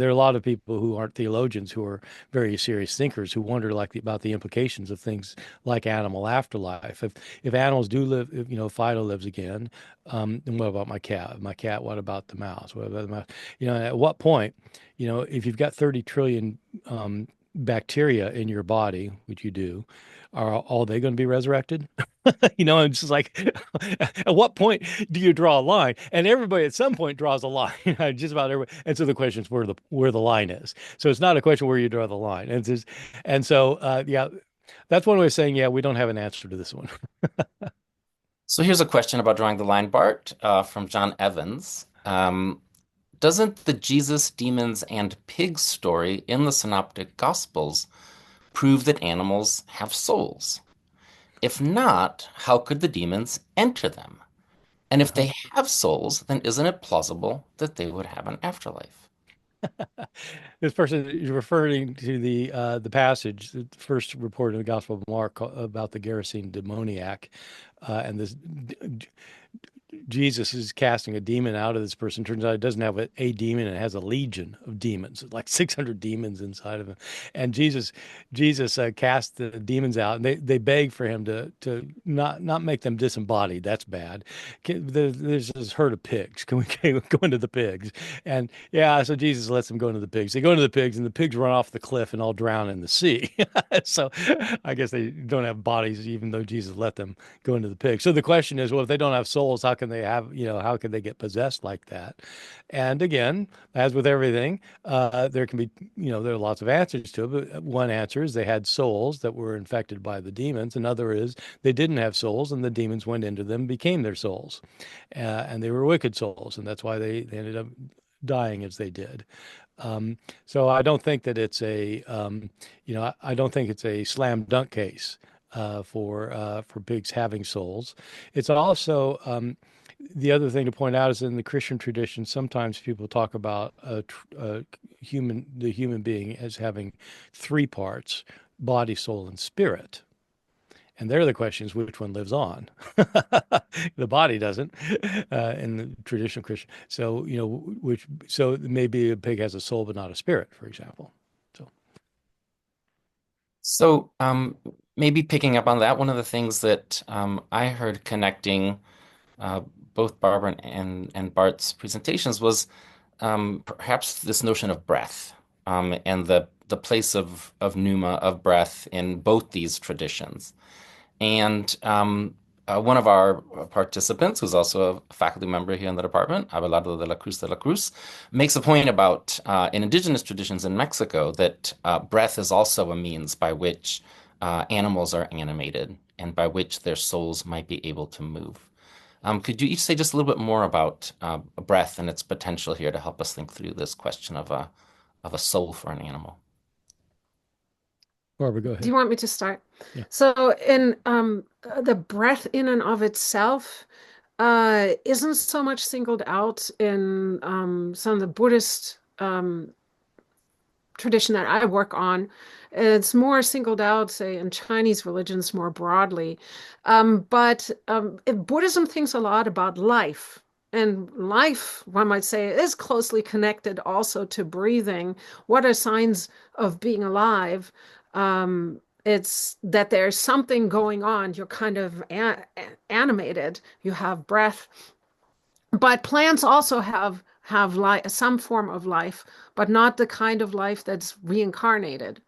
there are a lot of people who aren't theologians who are very serious thinkers who wonder about the implications of things like animal afterlife. If animals do live, if, Fido lives again, then what about my cat? My cat, what about the mouse? What about the mouse? At what point, if you've got 30 trillion bacteria in your body, which you do, are all they going to be resurrected? It's just like, at what point do you draw a line? And everybody at some point draws a line, just about everybody. And so the question is where the line is. So it's not a question where you draw the line. And so, yeah, that's one way of saying, yeah, we don't have an answer to this one. So here's a question about drawing the line, Bart, from John Evans. Doesn't the Jesus, demons, and pigs story in the Synoptic Gospels prove that animals have souls? If not, how could the demons enter them? And if they have souls, then isn't it plausible that they would have an afterlife? This person is referring to the passage, the first report in the Gospel of Mark about the Gerasene demoniac, and this Jesus is casting a demon out of this person. Turns out it doesn't have a demon; it has a legion of demons, like 600 demons inside of him. And Jesus cast the demons out, and they beg for him to not make them disembodied. That's bad. There's this herd of pigs. Can we go into the pigs? And yeah, so Jesus lets them go into the pigs. They go into the pigs, and the pigs run off the cliff and all drown in the sea. So I guess they don't have bodies, even though Jesus let them go into the pigs. So the question is, well, if they don't have souls, how can they get possessed like that? And again, as with everything, there can be, there are lots of answers to it. But one answer is they had souls that were infected by the demons. Another is they didn't have souls and the demons went into them, became their souls. And they were wicked souls. And that's why they ended up dying as they did. So I don't think that it's I don't think it's a slam dunk case for pigs having souls. It's also the other thing to point out is in the Christian tradition, sometimes people talk about the human being as having three parts: body, soul, and spirit. And there the question is which one lives on? The body doesn't in the traditional Christian. So, so maybe a pig has a soul but not a spirit, for example. So maybe picking up on that, one of the things that I heard connecting uh, both Barbara and Bart's presentations was perhaps this notion of breath and the place of pneuma, of breath in both these traditions. And one of our participants, who's also a faculty member here in the department, Abelardo de la Cruz, makes a point about in indigenous traditions in Mexico that breath is also a means by which animals are animated and by which their souls might be able to move. Could you each say just a little bit more about breath and its potential here to help us think through this question of a soul for an animal? Barbara, go Do ahead. you want me to start? Yeah. So in the breath in and of itself isn't so much singled out in some of the Buddhist tradition that I work on. It's more singled out, say, in Chinese religions more broadly. But Buddhism thinks a lot about life. And life, one might say, is closely connected also to breathing. What are signs of being alive? It's that there's something going on. You're kind of animated. You have breath. But plants also have life, some form of life, but not the kind of life that's reincarnated.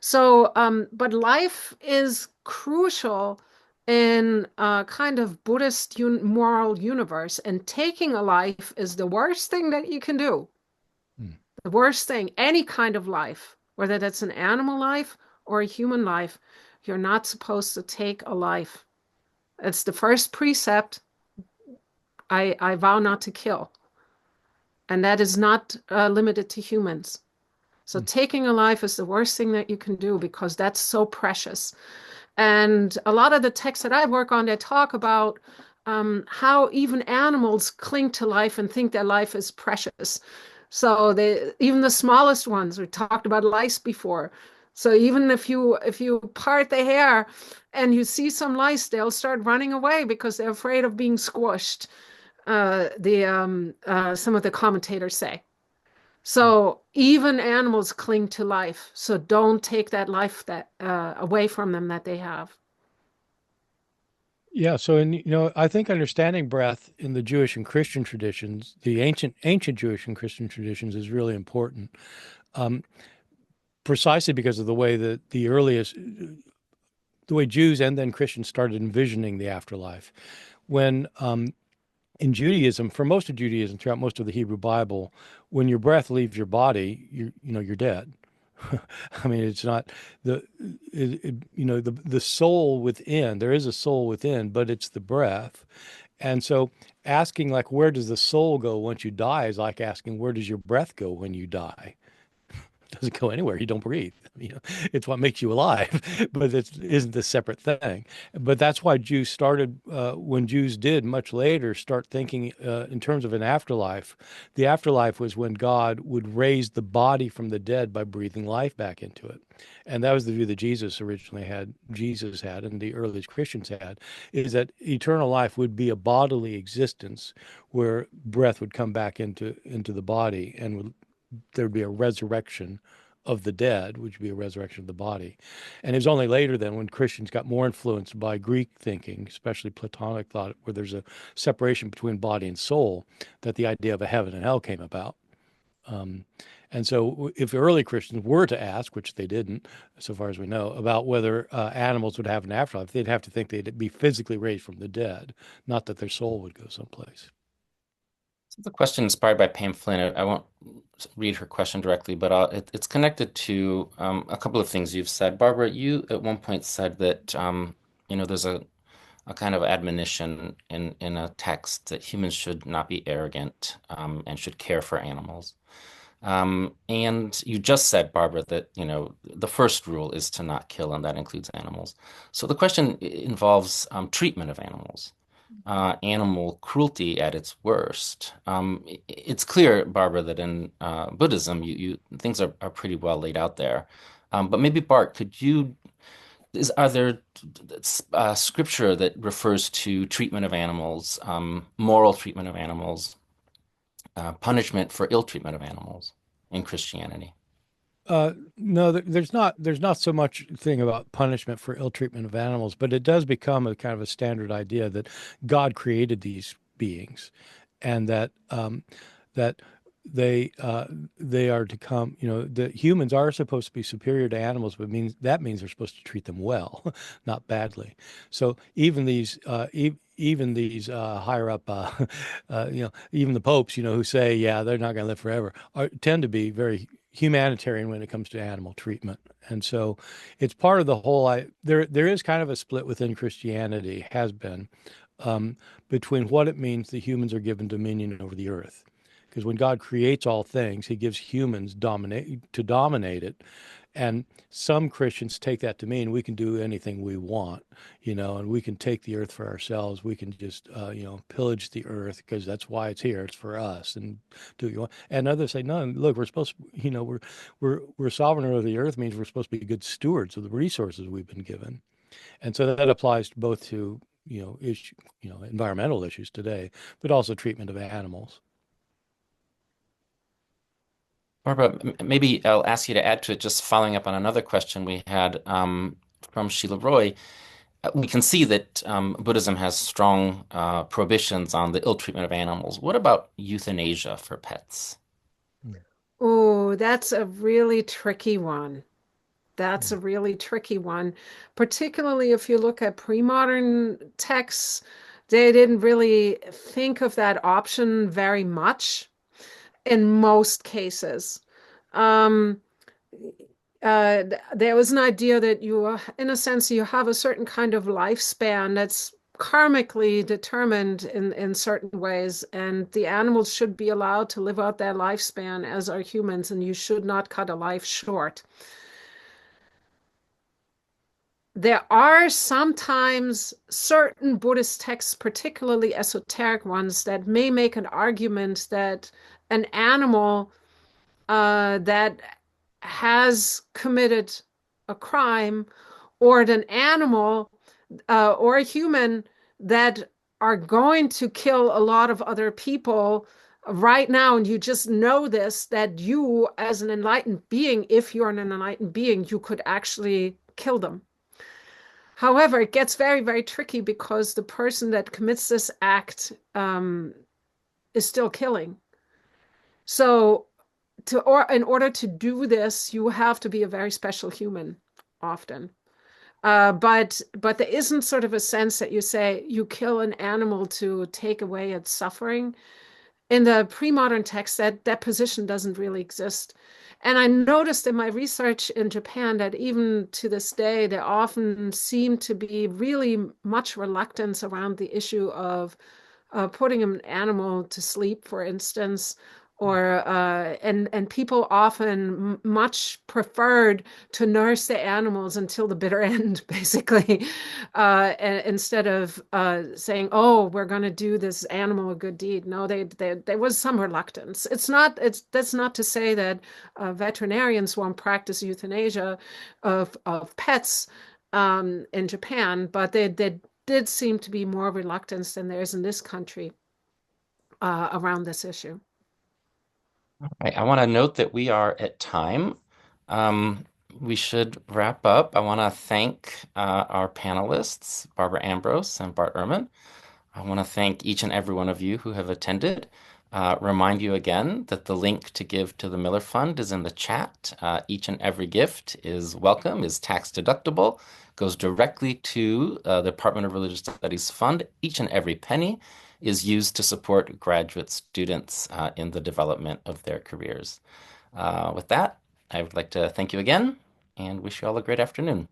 So, but life is crucial in a kind of Buddhist moral universe, and taking a life is the worst thing that you can do. Hmm. The worst thing, any kind of life, whether that's an animal life or a human life, you're not supposed to take a life. It's the first precept. I vow not to kill. And that is not limited to humans. So taking a life is the worst thing that you can do because that's so precious. And a lot of the texts that I work on, they talk about how even animals cling to life and think their life is precious. So even the smallest ones, we talked about lice before. So even if you part the hair and you see some lice, they'll start running away because they're afraid of being squished. Some of the commentators say. So even animals cling to life. So don't take that life that away from them that they have. Yeah, so I think understanding breath in the Jewish and Christian traditions, the ancient Jewish and Christian traditions, is really important, um, precisely because of the way that the way Jews and then Christians started envisioning the afterlife. When in Judaism, for most of Judaism, throughout most of the Hebrew Bible, when your breath leaves your body, you're dead. I mean, it's not the the soul within. There is a soul within, but it's the breath. And so asking like where does the soul go once you die is like asking where does your breath go when you die? Doesn't go anywhere. You don't breathe. It's what makes you alive, but it isn't a separate thing. But that's why Jews started, when Jews did much later start thinking in terms of an afterlife. The afterlife was when God would raise the body from the dead by breathing life back into it. And that was the view that Jesus had, and the earliest Christians had, is that eternal life would be a bodily existence where breath would come back into the body and there'd be a resurrection of the dead, which would be a resurrection of the body. And it was only later then when Christians got more influenced by Greek thinking, especially Platonic thought, where there's a separation between body and soul, that the idea of a heaven and hell came about. And so if early Christians were to ask, which they didn't, so far as we know, about whether animals would have an afterlife, they'd have to think they'd be physically raised from the dead, not that their soul would go someplace. The question inspired by Pam Flynn. I won't read her question directly, but it's connected to a couple of things you've said. Barbara, you at one point said that there's a kind of admonition in a text that humans should not be arrogant and should care for animals. And you just said, Barbara, that the first rule is to not kill, and that includes animals. So the question involves treatment of animals. Animal cruelty at its worst. It's clear, Barbara, that in Buddhism, you things are pretty well laid out there. But maybe Bart, are there scripture that refers to treatment of animals, moral treatment of animals, punishment for ill treatment of animals in Christianity? No, there's not so much thing about punishment for ill treatment of animals, but it does become a kind of a standard idea that God created these beings, and that they are to come. That humans are supposed to be superior to animals, but means they're supposed to treat them well, not badly. So even these higher up, even the popes, who say, yeah, they're not going to live forever, tend to be very humanitarian when it comes to animal treatment. And so it's part of the whole. There is kind of a split within Christianity, has been, between what it means that humans are given dominion over the earth. Because when God creates all things, he gives humans to dominate it. And some Christians take that to mean we can do anything we want, and we can take the earth for ourselves. We can just, pillage the earth because that's why it's here. It's for us, and do what you want. And others say, no, look, we're supposed to, we're sovereign over the earth means we're supposed to be good stewards of the resources we've been given. And so that applies both to, environmental issues today, but also treatment of animals. Barbara, maybe I'll ask you to add to it, just following up on another question we had from Sheila Roy. We can see that Buddhism has strong prohibitions on the ill treatment of animals. What about euthanasia for pets? Oh, that's a really tricky one. That's a really tricky one, particularly if you look at pre-modern texts. They didn't really think of that option very much in most cases. Um, there was an idea that in a sense, you have a certain kind of lifespan that's karmically determined in certain ways, and the animals should be allowed to live out their lifespan as are humans, and you should not cut a life short. There are sometimes certain Buddhist texts, particularly esoteric ones, that may make an argument that an animal that has committed a crime, or an animal or a human that are going to kill a lot of other people right now, and you just know this, that you, as an enlightened being, if you're an enlightened being, you could actually kill them. However, it gets very, very tricky because the person that commits this act is still killing. So, in order to do this, you have to be a very special human, often. But there isn't sort of a sense that you say you kill an animal to take away its suffering. In the pre-modern text, that position doesn't really exist. And I noticed in my research in Japan that even to this day, there often seem to be really much reluctance around the issue of putting an animal to sleep, for instance, or and people often much preferred to nurse the animals until the bitter end, basically, instead of saying, "Oh, we're going to do this animal a good deed." No, there was some reluctance. That's not to say that veterinarians won't practice euthanasia of pets in Japan, but they did seem to be more reluctance than there is in this country around this issue. I want to note that we are at time. Um, we should wrap up. I want to thank our panelists, Barbara Ambros and Bart Ehrman. I want to thank each and every one of you who have attended. Remind you again that the link to give to the Miller Fund is in the chat. Each and every gift is welcome, is tax deductible, goes directly to the Department of Religious Studies Fund. Each and every penny is used to support graduate students in the development of their careers. With that, I would like to thank you again and wish you all a great afternoon.